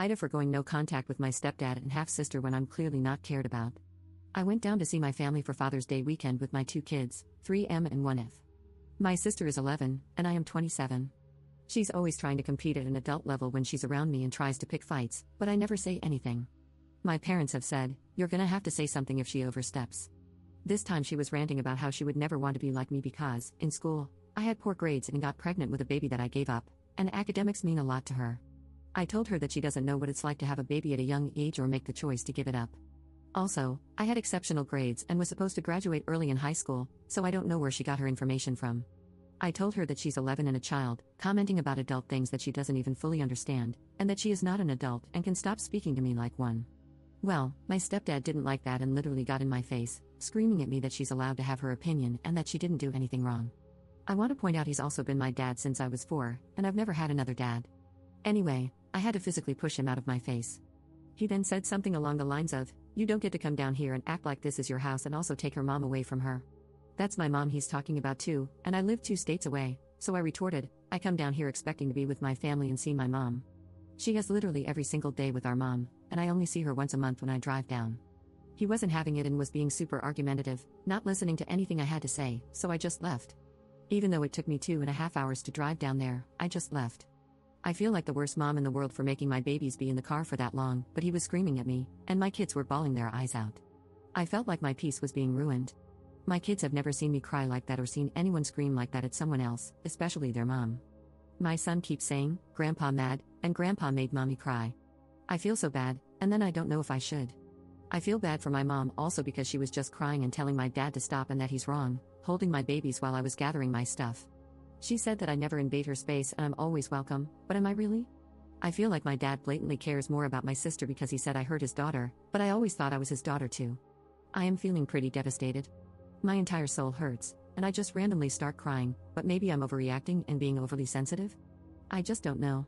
AITA for going no contact with my stepdad and half-sister when I'm clearly not cared about. I went down to see my family for Father's Day weekend with my two kids, 3M and 1F. My sister is 11, and I am 27. She's always trying to compete at an adult level when she's around me and tries to pick fights, but I never say anything. My parents have said, "You're gonna have to say something if she oversteps." This time she was ranting about how she would never want to be like me because, in school, I had poor grades and got pregnant with a baby that I gave up, and academics mean a lot to her. I told her that she doesn't know what it's like to have a baby at a young age or make the choice to give it up. Also, I had exceptional grades and was supposed to graduate early in high school, so I don't know where she got her information from. I told her that she's 11 and a child, commenting about adult things that she doesn't even fully understand, and that she is not an adult and can stop speaking to me like one. Well, my stepdad didn't like that and literally got in my face, screaming at me that she's allowed to have her opinion and that she didn't do anything wrong. I want to point out he's also been my dad since I was 4, and I've never had another dad. Anyway, I had to physically push him out of my face. He then said something along the lines of, "You don't get to come down here and act like this is your house and also take her mom away from her." That's my mom he's talking about too, and I live 2 states away, so I retorted, "I come down here expecting to be with my family and see my mom. She has literally every single day with our mom, and I only see her once a month when I drive down." He wasn't having it and was being super argumentative, not listening to anything I had to say, so I just left. Even though it took me 2.5 hours to drive down there, I just left. I feel like the worst mom in the world for making my babies be in the car for that long, but he was screaming at me, and my kids were bawling their eyes out. I felt like my peace was being ruined. My kids have never seen me cry like that or seen anyone scream like that at someone else, especially their mom. My son keeps saying, "Grandpa mad," and "Grandpa made mommy cry." I feel so bad, and then I don't know if I should. I feel bad for my mom also because she was just crying and telling my dad to stop and that he's wrong, holding my babies while I was gathering my stuff. She said that I never invade her space and I'm always welcome, but am I really? I feel like my dad blatantly cares more about my sister because he said I hurt his daughter, but I always thought I was his daughter too. I am feeling pretty devastated. My entire soul hurts, and I just randomly start crying, but maybe I'm overreacting and being overly sensitive? I just don't know.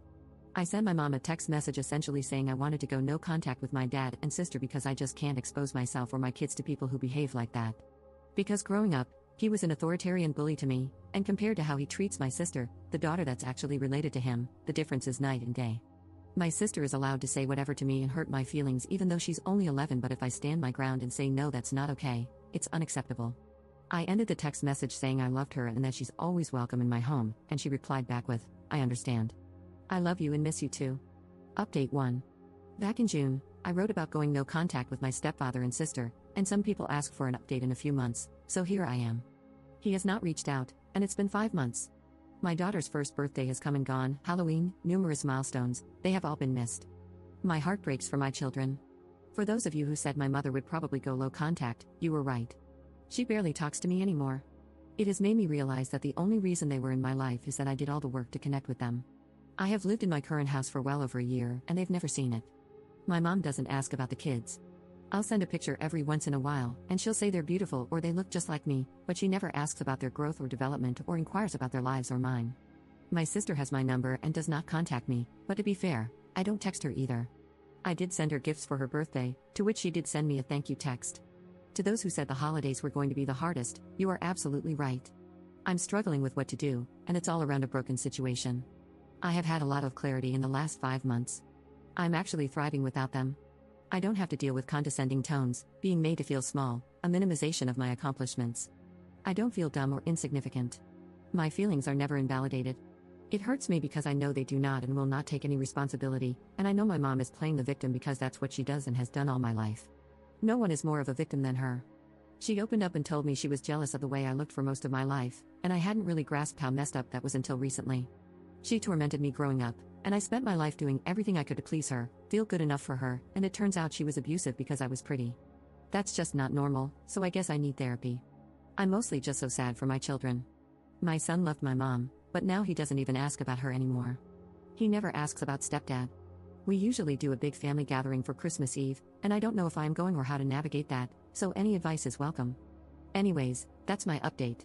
I sent my mom a text message essentially saying I wanted to go no contact with my dad and sister because I just can't expose myself or my kids to people who behave like that. Because growing up, he was an authoritarian bully to me, and compared to how he treats my sister, the daughter that's actually related to him, the difference is night and day. My sister is allowed to say whatever to me and hurt my feelings even though she's only 11, but if I stand my ground and say no, that's not okay, it's unacceptable. I ended the text message saying I loved her and that she's always welcome in my home, and she replied back with, "I understand. I love you and miss you too." Update 1. Back in June, I wrote about going no contact with my stepfather and sister, and some people asked for an update in a few months, so here I am. He has not reached out, and it's been 5 months. My daughter's first birthday has come and gone, Halloween, numerous milestones, they have all been missed. My heart breaks for my children. For those of you who said my mother would probably go low contact, you were right. She barely talks to me anymore. It has made me realize that the only reason they were in my life is that I did all the work to connect with them. I have lived in my current house for well over a year, and they've never seen it. My mom doesn't ask about the kids. I'll send a picture every once in a while, and she'll say they're beautiful or they look just like me, but she never asks about their growth or development or inquires about their lives or mine. My sister has my number and does not contact me, but to be fair, I don't text her either. I did send her gifts for her birthday, to which she did send me a thank you text. To those who said the holidays were going to be the hardest, you are absolutely right. I'm struggling with what to do, and it's all around a broken situation. I have had a lot of clarity in the last 5 months. I'm actually thriving without them. I don't have to deal with condescending tones, being made to feel small, a minimization of my accomplishments. I don't feel dumb or insignificant. My feelings are never invalidated. It hurts me because I know they do not and will not take any responsibility, and I know my mom is playing the victim because that's what she does and has done all my life. No one is more of a victim than her. She opened up and told me she was jealous of the way I looked for most of my life, and I hadn't really grasped how messed up that was until recently. She tormented me growing up, and I spent my life doing everything I could to please her, feel good enough for her, and it turns out she was abusive because I was pretty. That's just not normal, so I guess I need therapy. I'm mostly just so sad for my children. My son loved my mom, but now he doesn't even ask about her anymore. He never asks about stepdad. We usually do a big family gathering for Christmas Eve, and I don't know if I am going or how to navigate that, so any advice is welcome. Anyways, that's my update.